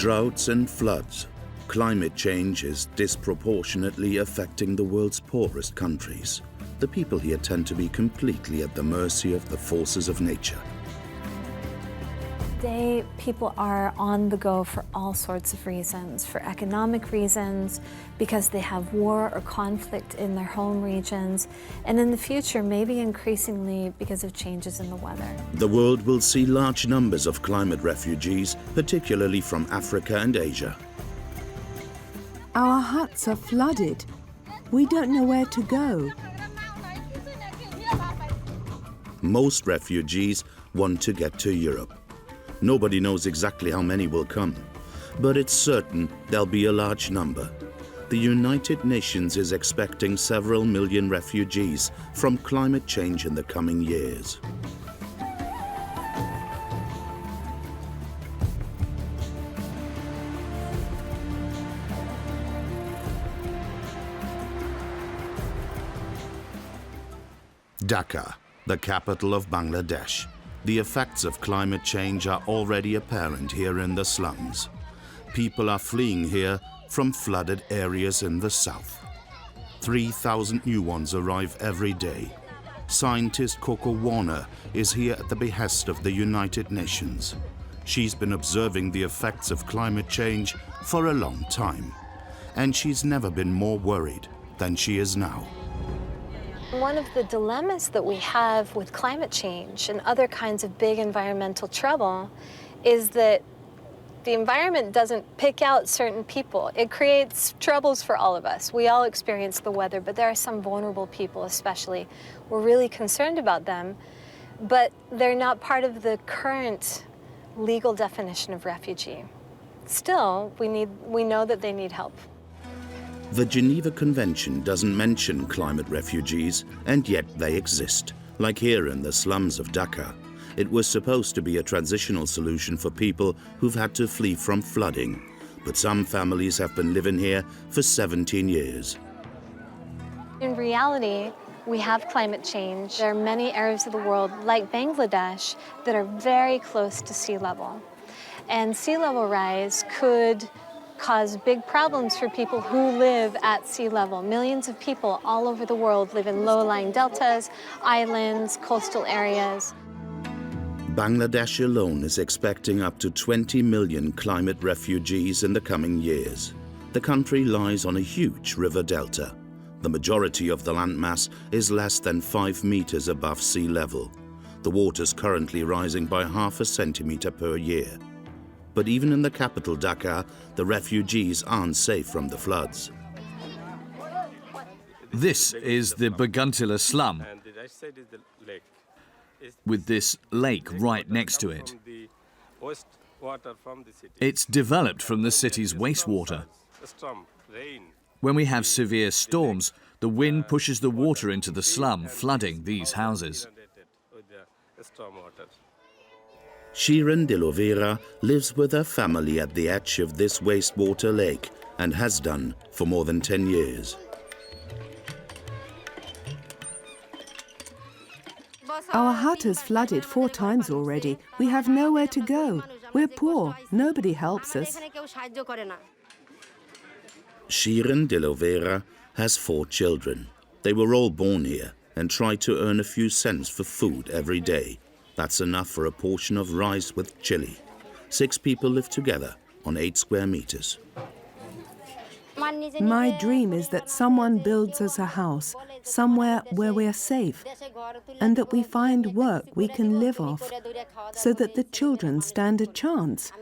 Droughts and floods. Climate change is disproportionately affecting the world's poorest countries. The people here tend to be completely at the mercy of the forces of nature. Today, people are on the go for all sorts of reasons, for economic reasons, because they have war or conflict in their home regions, and in the future, maybe increasingly because of changes in the weather. The world will see large numbers of climate refugees, particularly from Africa and Asia. Our huts are flooded. We don't know where to go. Most refugees want to get to Europe. Nobody knows exactly how many will come, but it's certain there'll be a large number. The United Nations is expecting several million refugees from climate change in the coming years. Dhaka, the capital of Bangladesh. The effects of climate change are already apparent here in the slums. People are fleeing here from flooded areas in the south. 3,000 new ones arrive every day. Scientist Coco Warner is here at the behest of the United Nations. She's been observing the effects of climate change for a long time, and she's never been more worried than she is now. One of the dilemmas that we have with climate change and other kinds of big environmental trouble is that the environment doesn't pick out certain people. It creates troubles for all of us. We all experience the weather, but there are some vulnerable people especially. We're really concerned about them, but they're not part of the current legal definition of refugee. Still, we know that they need help. The Geneva Convention doesn't mention climate refugees, and yet they exist, like here in the slums of Dhaka. It was supposed to be a transitional solution for people who've had to flee from flooding, but some families have been living here for 17 years. In reality, we have climate change. There are many areas of the world, like Bangladesh, that are very close to sea level. And sea level rise could cause big problems for people who live at sea level. Millions of people all over the world live in low-lying deltas, islands, coastal areas. Bangladesh alone is expecting up to 20 million climate refugees in the coming years. The country lies on a huge river delta. The majority of the landmass is less than 5 meters above sea level. The water's currently rising by ½ a centimeter per year. But even in the capital, Dhaka, the refugees aren't safe from the floods. This is the Baguntila slum, with this lake right next to it. It's developed from the city's wastewater. When we have severe storms, the wind pushes the water into the slum, flooding these houses. Shirin de Lovera lives with her family at the edge of this wastewater lake and has done for more than 10 years. Our hut has flooded 4 times already. We have nowhere to go. We're poor. Nobody helps us. Shirin de Lovera has 4 children. They were all born here and try to earn a few cents for food every day. That's enough for a portion of rice with chili. 6 people live together on 8 square meters. My dream is that someone builds us a house, somewhere where we're safe, and that we find work we can live off, so that the children stand a chance.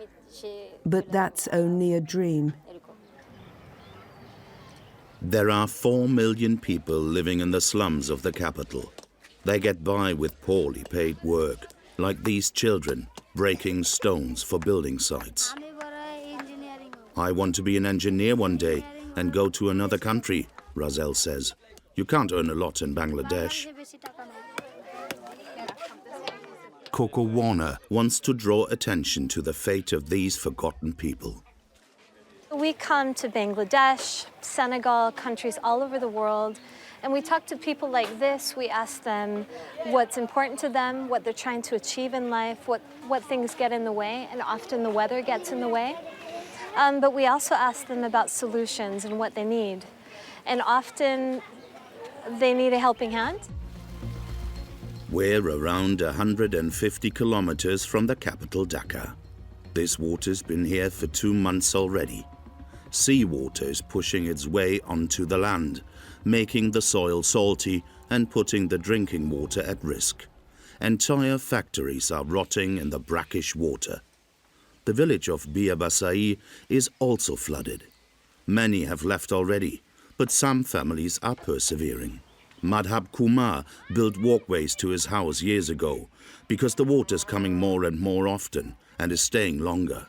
But that's only a dream. There are 4 million people living in the slums of the capital. They get by with poorly paid work, like these children breaking stones for building sites. I want to be an engineer one day and go to another country, Razel says. You can't earn a lot in Bangladesh. Coco Warner wants to draw attention to the fate of these forgotten people. We come to Bangladesh, Senegal, countries all over the world, and we talk to people like this. We ask them what's important to them, what they're trying to achieve in life, what things get in the way, and often the weather gets in the way. But we also ask them about solutions and what they need. And often they need a helping hand. We're around 150 kilometers from the capital, Dhaka. This water's been here for 2 months already. Seawater is pushing its way onto the land, making the soil salty and putting the drinking water at risk. Entire factories are rotting in the brackish water. The village of Biabasai is also flooded. Many have left already, but some families are persevering. Madhab Kumar built walkways to his house years ago because the water's coming more and more often and is staying longer.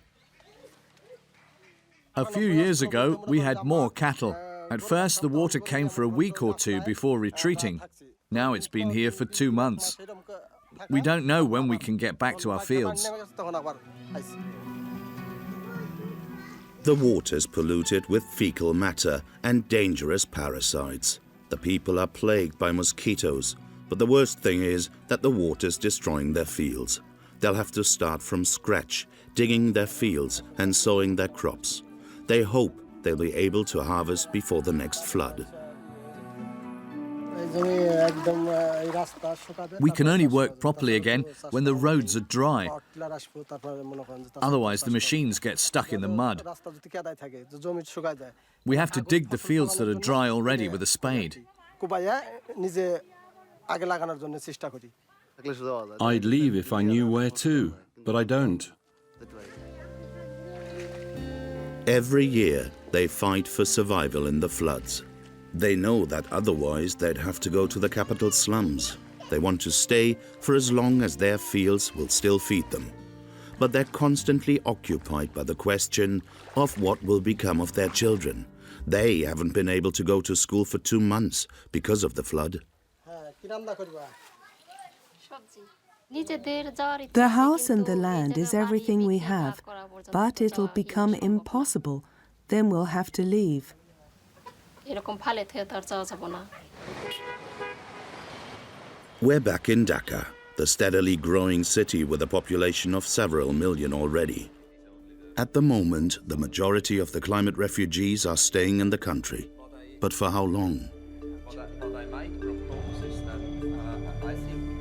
A few years ago, we had more cattle. At first, the water came for a week or two before retreating. Now it's been here for 2 months. We don't know when we can get back to our fields. The water's polluted with fecal matter and dangerous parasites. The people are plagued by mosquitoes, but the worst thing is that the water's destroying their fields. They'll have to start from scratch, digging their fields and sowing their crops. They hope they'll be able to harvest before the next flood. We can only work properly again when the roads are dry. Otherwise, the machines get stuck in the mud. We have to dig the fields that are dry already with a spade. I'd leave if I knew where to, but I don't. Every year, they fight for survival in the floods. They know that otherwise they'd have to go to the capital slums. They want to stay for as long as their fields will still feed them. But they're constantly occupied by the question of what will become of their children. They haven't been able to go to school for 2 months because of the flood. The house and the land is everything we have, but it'll become impossible. Then we'll have to leave. We're back in Dhaka, the steadily growing city with a population of several million already. At the moment, the majority of the climate refugees are staying in the country. But for how long?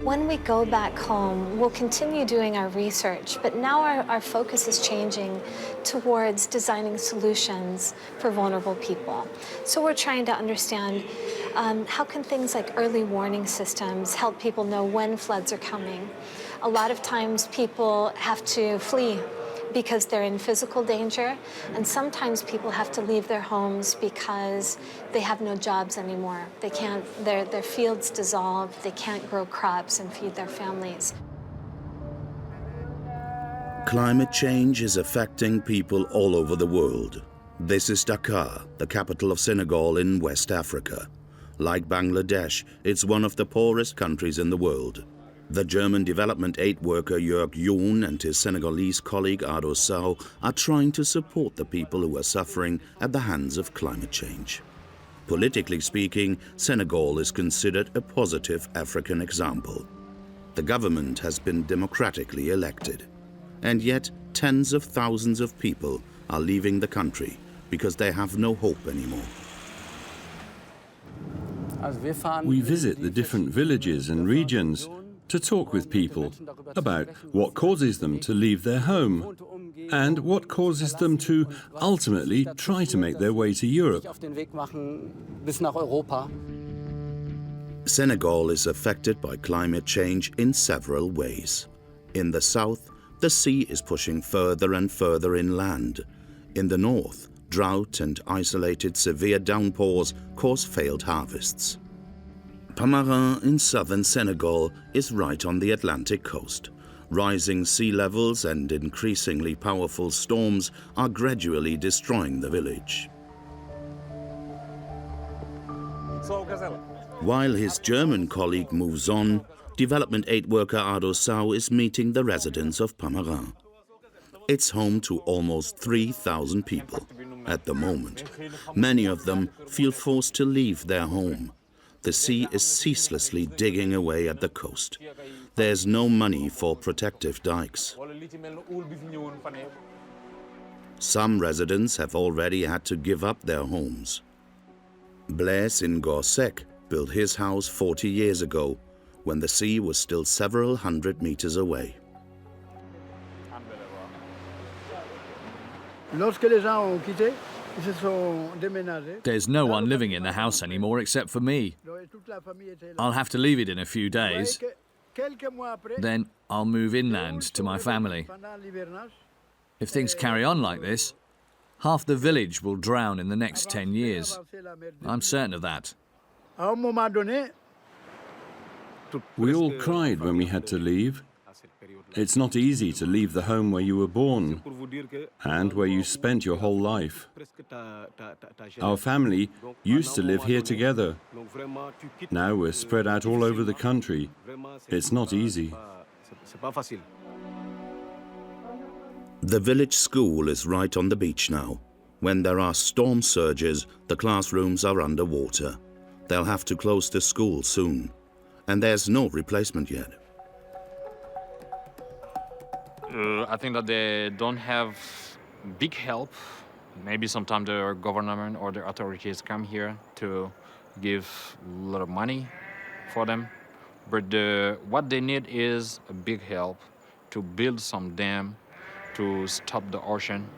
When we go back home, we'll continue doing our research, but now our focus is changing towards designing solutions for vulnerable people. So we're trying to understand how can things like early warning systems help people know when floods are coming. A lot of times people have to flee because they're in physical danger, and sometimes people have to leave their homes because they have no jobs anymore. They can't, their fields dissolve, they can't grow crops and feed their families. Climate change is affecting people all over the world. This is Dhaka, the capital of Senegal in West Africa. Like Bangladesh, it's one of the poorest countries in the world. The German development aid worker Jörg John and his Senegalese colleague Ado Sow are trying to support the people who are suffering at the hands of climate change. Politically speaking, Senegal is considered a positive African example. The government has been democratically elected. And yet, tens of thousands of people are leaving the country because they have no hope anymore. We visit the different villages and regions to talk with people about what causes them to leave their home and what causes them to ultimately try to make their way to Europe. Senegal is affected by climate change in several ways. In the south, the sea is pushing further and further inland. In the north, drought and isolated severe downpours cause failed harvests. Pamarin in southern Senegal is right on the Atlantic coast. Rising sea levels and increasingly powerful storms are gradually destroying the village. While his German colleague moves on, development aid worker Ado Sow is meeting the residents of Pamarin. It's home to almost 3,000 people at the moment. Many of them feel forced to leave their home. The sea is ceaselessly digging away at the coast. There's no money for protective dikes. Some residents have already had to give up their homes. Blaise in Gorsec built his house 40 years ago, when the sea was still several hundred meters away. There's no one living in the house anymore except for me. I'll have to leave it in a few days. Then I'll move inland to my family. If things carry on like this, half the village will drown in the next 10 years. I'm certain of that. We all cried when we had to leave. It's not easy to leave the home where you were born and where you spent your whole life. Our family used to live here together. Now we're spread out all over the country. It's not easy. The village school is right on the beach now. When there are storm surges, the classrooms are underwater. They'll have to close the school soon. And there's no replacement yet. I think that they don't have big help. Maybe sometimes the government or the authorities come here to give a lot of money for them. But what they need is a big help to build some dam to stop the ocean.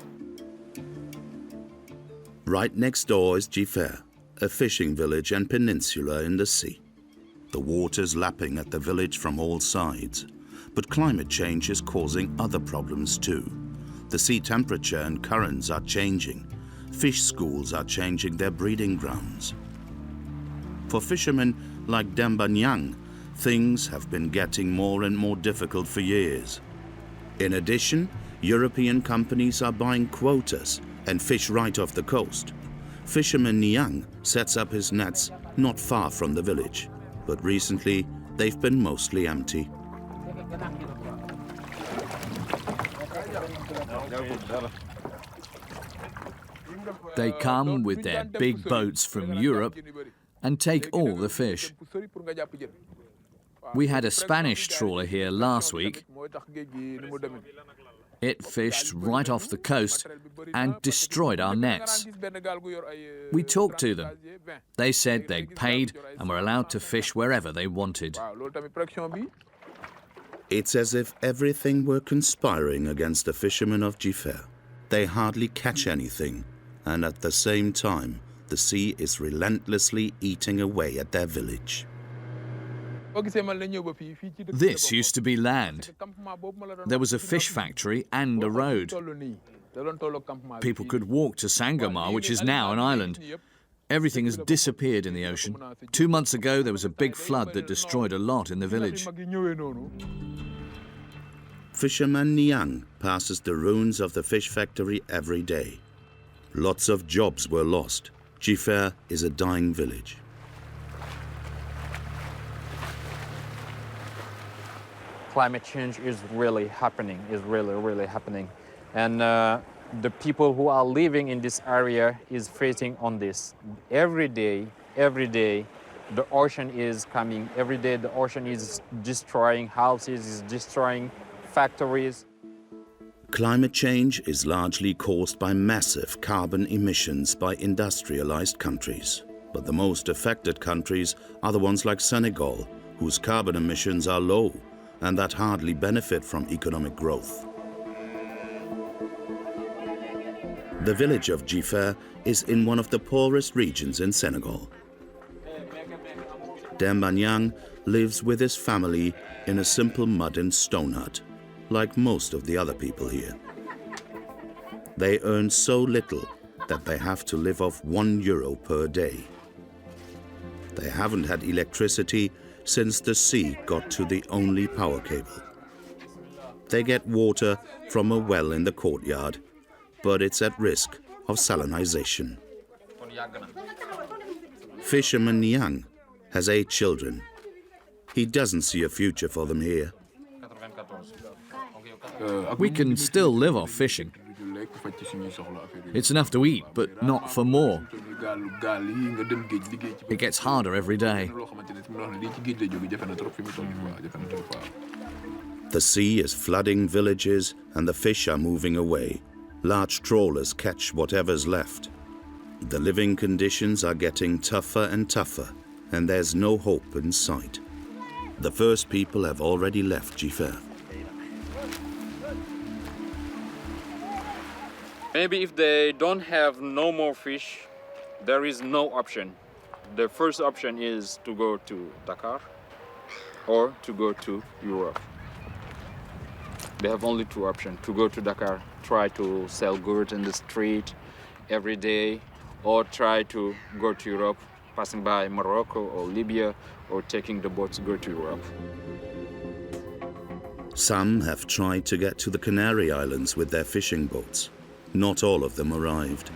Right next door is Jiffer, a fishing village and peninsula in the sea. The water's lapping at the village from all sides. But climate change is causing other problems too. The sea temperature and currents are changing. Fish schools are changing their breeding grounds. For fishermen like Demba Nyang, things have been getting more and more difficult for years. In addition, European companies are buying quotas and fish right off the coast. Fisherman Nyang sets up his nets not far from the village, but recently they've been mostly empty. They come with their big boats from Europe and take all the fish. We had a Spanish trawler here last week. It fished right off the coast and destroyed our nets. We talked to them. They said they'd paid and were allowed to fish wherever they wanted. It's as if everything were conspiring against the fishermen of Jiffer. They hardly catch anything, and at the same time, the sea is relentlessly eating away at their village. This used to be land. There was a fish factory and a road. People could walk to Sangomar, which is now an island. Everything has disappeared in the ocean. 2 months ago, there was a big flood that destroyed a lot in the village. Fisherman Niang passes the ruins of the fish factory every day. Lots of jobs were lost. Jiffer is a dying village. Climate change is really happening, really happening. And the people who are living in this area is facing on this. Every day, the ocean is coming. Every day, the ocean is destroying houses, is destroying factories. Climate change is largely caused by massive carbon emissions by industrialized countries. But the most affected countries are the ones like Senegal, whose carbon emissions are low and that hardly benefit from economic growth. The village of Jiffer is in one of the poorest regions in Senegal. Demba Nyang lives with his family in a simple mud and stone hut, like most of the other people here. They earn so little that they have to live off €1 per day. They haven't had electricity since the sea got to the only power cable. They get water from a well in the courtyard, but it's at risk of salinization. Fisherman Niang has 8 children. He doesn't see a future for them here. We can still live off fishing. It's enough to eat, but not for more. It gets harder every day. The sea is flooding villages and the fish are moving away. Large trawlers catch whatever's left. The living conditions are getting tougher and tougher, and there's no hope in sight. The first people have already left Jifer. Maybe if they don't have no more fish, there is no option. The first option is to go to Dakar or to go to Europe. They have only two options: to go to Dakar, try to sell goods in the street every day, or try to go to Europe, passing by Morocco or Libya, or taking the boat to go to Europe. Some have tried to get to the Canary Islands with their fishing boats. Not all of them arrived.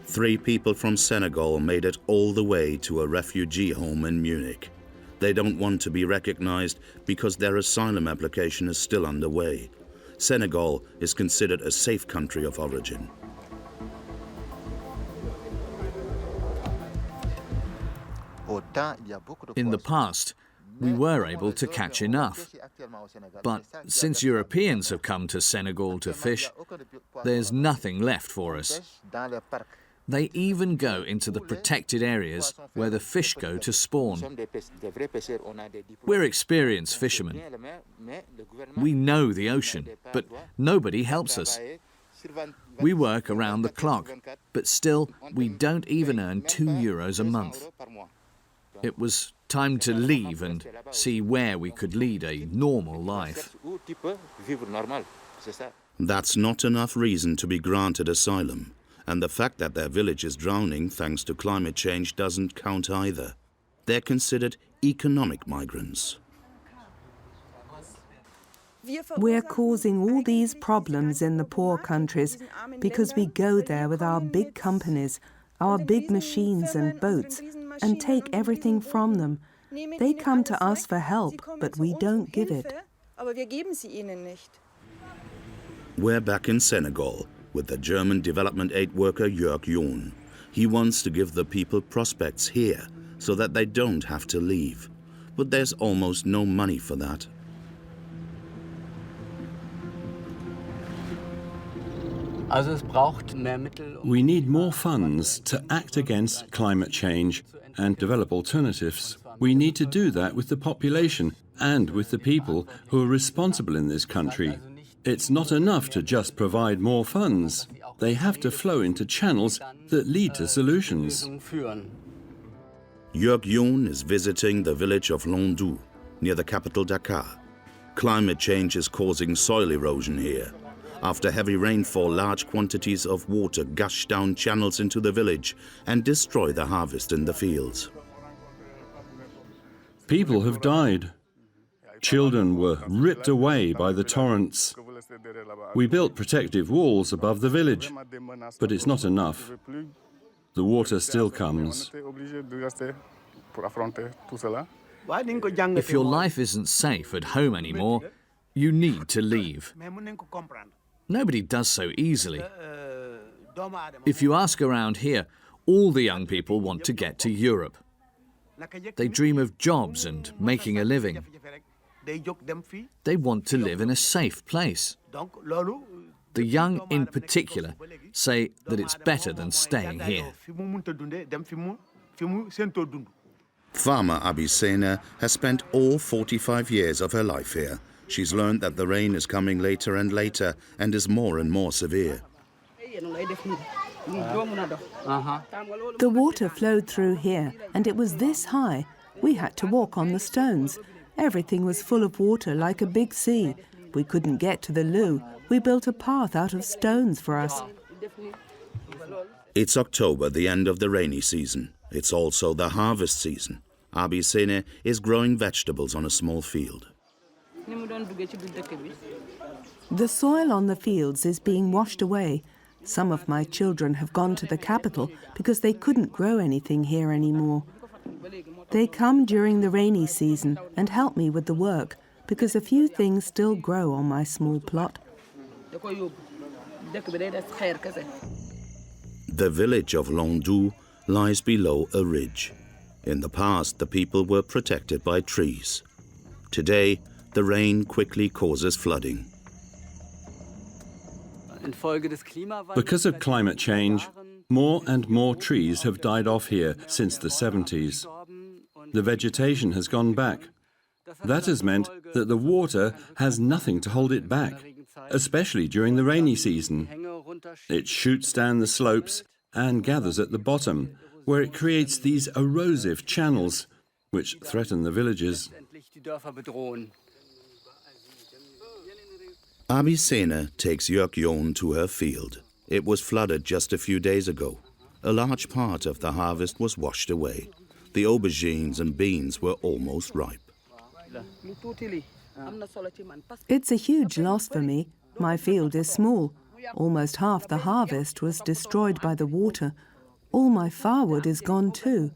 3 people from Senegal made it all the way to a refugee home in Munich. They don't want to be recognized because their asylum application is still underway. Senegal is considered a safe country of origin. In the past, we were able to catch enough. But since Europeans have come to Senegal to fish, there's nothing left for us. They even go into the protected areas where the fish go to spawn. We're experienced fishermen. We know the ocean, but nobody helps us. We work around the clock, but still we don't even earn €2 a month. It was time to leave and see where we could lead a normal life. That's not enough reason to be granted asylum. And the fact that their village is drowning thanks to climate change doesn't count either. They're considered economic migrants. We're causing all these problems in the poor countries because we go there with our big companies, our big machines and boats, and take everything from them. They come to us for help, but we don't give it. We're back in Senegal with the German development aid worker Jörg John. He wants to give the people prospects here so that they don't have to leave. But there's almost no money for that. We need more funds to act against climate change and develop alternatives. We need to do that with the population and with the people who are responsible in this country. It's not enough to just provide more funds. They have to flow into channels that lead to solutions. Jörg John is visiting the village of Londou, near the capital Dhaka. Climate change is causing soil erosion here. After heavy rainfall, large quantities of water gush down channels into the village and destroy the harvest in the fields. People have died. Children were ripped away by the torrents. We built protective walls above the village, but it's not enough. The water still comes. If your life isn't safe at home anymore, you need to leave. Nobody does so easily. If you ask around here, all the young people want to get to Europe. They dream of jobs and making a living. They want to live in a safe place. The young in particular say that it's better than staying here. Farmer Abisena has spent all 45 years of her life here. She's learned that the rain is coming later and later and is more and more severe. The water flowed through here, and it was this high. We had to walk on the stones. Everything was full of water like a big sea. We couldn't get to the loo. We built a path out of stones for us. It's October, the end of the rainy season. It's also the harvest season. Abisene is growing vegetables on a small field. The soil on the fields is being washed away. Some of my children have gone to the capital because they couldn't grow anything here anymore. They come during the rainy season and help me with the work because a few things still grow on my small plot. The village of Londou lies below a ridge. In the past, the people were protected by trees. Today, the rain quickly causes flooding. Because of climate change, more and more trees have died off here since the 70s. The vegetation has gone back. That has meant that the water has nothing to hold it back, especially during the rainy season. It shoots down the slopes and gathers at the bottom, where it creates these erosive channels, which threaten the villages. Abisena takes Jörg to her field. It was flooded just a few days ago. A large part of the harvest was washed away. The aubergines and beans were almost ripe. It's a huge loss for me. My field is small. Almost half the harvest was destroyed by the water. All my firewood is gone too.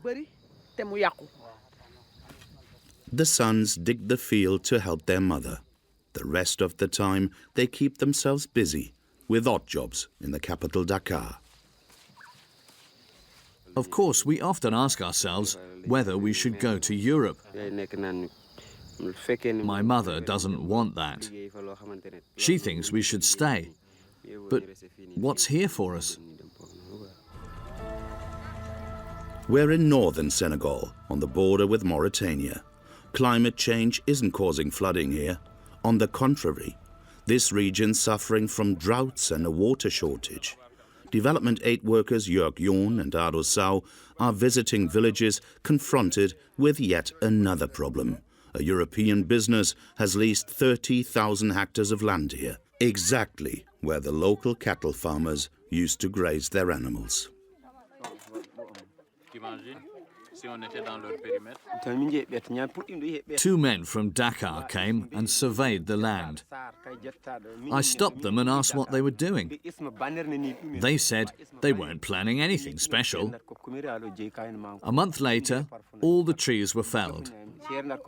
The sons dig the field to help their mother. The rest of the time, they keep themselves busy with odd jobs in the capital Dhaka. Of course, we often ask ourselves whether we should go to Europe. My mother doesn't want that. She thinks we should stay. But what's here for us? We're in northern Senegal, on the border with Mauritania. Climate change isn't causing flooding here. On the contrary, this region's suffering from droughts and a water shortage. Development aid workers Jörg and Ado Sau are visiting villages confronted with yet another problem. A European business has leased 30,000 hectares of land here, exactly where the local cattle farmers used to graze their animals. Two men from Dhaka came and surveyed the land. I stopped them and asked what they were doing. They said they weren't planning anything special. A month later, all the trees were felled.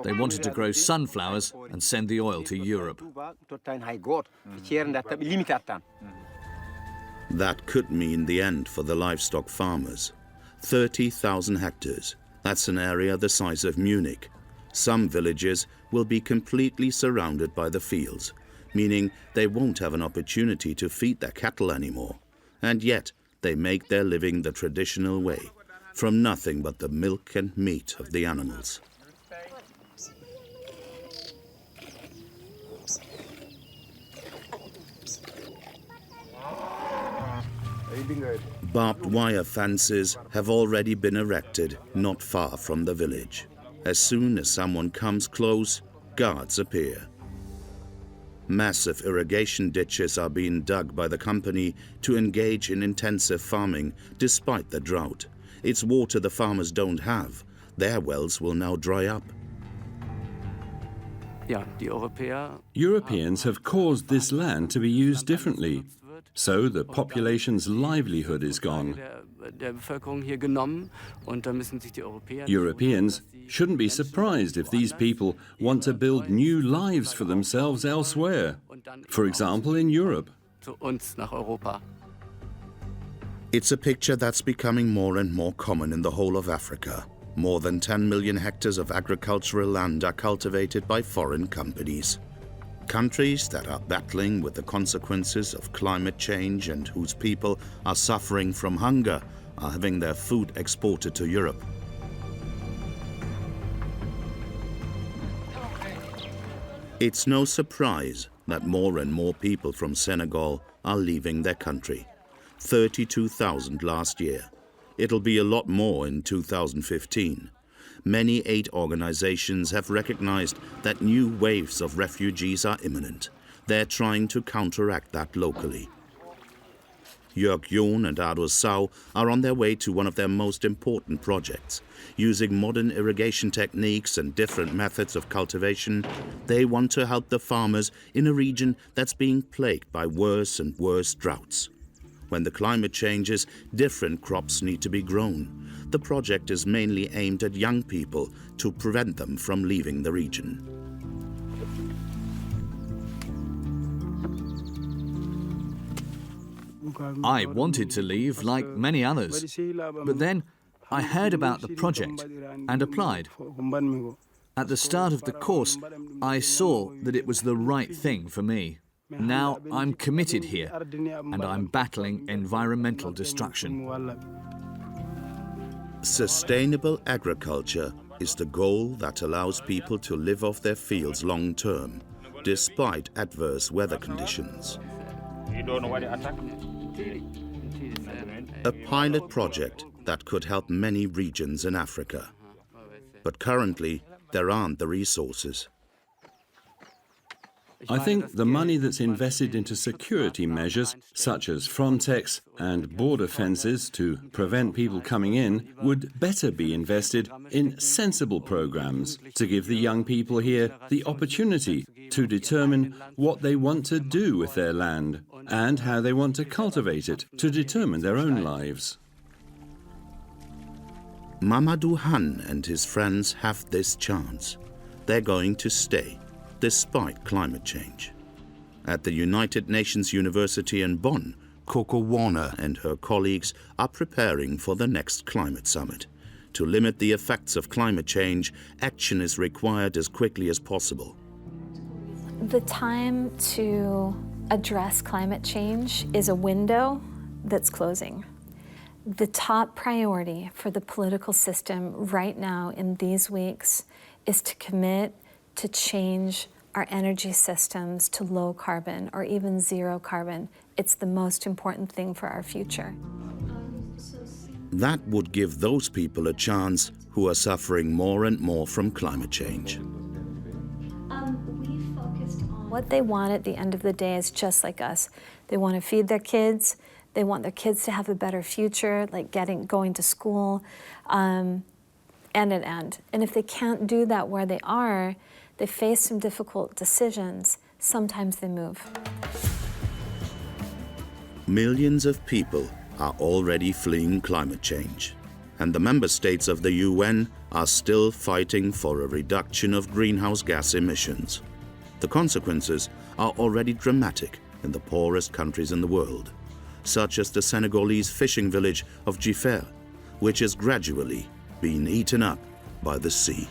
They wanted to grow sunflowers and send the oil to Europe. That could mean the end for the livestock farmers. 30,000 hectares. That's an area the size of Munich. Some villages will be completely surrounded by the fields, meaning they won't have an opportunity to feed their cattle anymore. And yet, they make their living the traditional way, from nothing but the milk and meat of the animals. Barbed wire fences have already been erected not far from the village. As soon as someone comes close, guards appear. Massive irrigation ditches are being dug by the company to engage in intensive farming despite the drought. It's water the farmers don't have. Their wells will now dry up. Europeans have caused this land to be used differently, so the population's livelihood is gone. Europeans shouldn't be surprised if these people want to build new lives for themselves elsewhere, for example in Europe. It's a picture that's becoming more and more common in the whole of Africa. More than 10 million hectares of agricultural land are cultivated by foreign companies. Countries that are battling with the consequences of climate change and whose people are suffering from hunger are having their food exported to Europe. It's no surprise that more and more people from Senegal are leaving their country. 32,000 last year. It'll be a lot more in 2015. Many aid organizations have recognized that new waves of refugees are imminent. They're trying to counteract that locally. Jörg and Ado Sau are on their way to one of their most important projects. Using modern irrigation techniques and different methods of cultivation, they want to help the farmers in a region that's being plagued by worse and worse droughts. When the climate changes, different crops need to be grown. The project is mainly aimed at young people to prevent them from leaving the region. I wanted to leave like many others, but then I heard about the project and applied. At the start of the course, I saw that it was the right thing for me. Now I'm committed here, and I'm battling environmental destruction. Sustainable agriculture is the goal that allows people to live off their fields long term, despite adverse weather conditions. A pilot project that could help many regions in Africa. But currently, there aren't the resources. I think the money that's invested into security measures, such as Frontex and border fences to prevent people coming in, would better be invested in sensible programs to give the young people here the opportunity to determine what they want to do with their land and how they want to cultivate it to determine their own lives. Mamadou Han and his friends have this chance. They're going to stay, despite climate change. At the United Nations University in Bonn, Coco Warner and her colleagues are preparing for the next climate summit. To limit the effects of climate change, action is required as quickly as possible. The time to address climate change is a window that's closing. The top priority for the political system right now in these weeks is to commit to change our energy systems to low carbon or even zero carbon. It's the most important thing for our future. That would give those people a chance who are suffering more and more from climate change. What they want at the end of the day is just like us. They want to feed their kids. They want their kids to have a better future, like going to school, and an end. And if they can't do that where they are, they face some difficult decisions. Sometimes they move. Millions of people are already fleeing climate change, and the member states of the UN are still fighting for a reduction of greenhouse gas emissions. The consequences are already dramatic in the poorest countries in the world, such as the Senegalese fishing village of Jiffer, which is gradually being eaten up by the sea.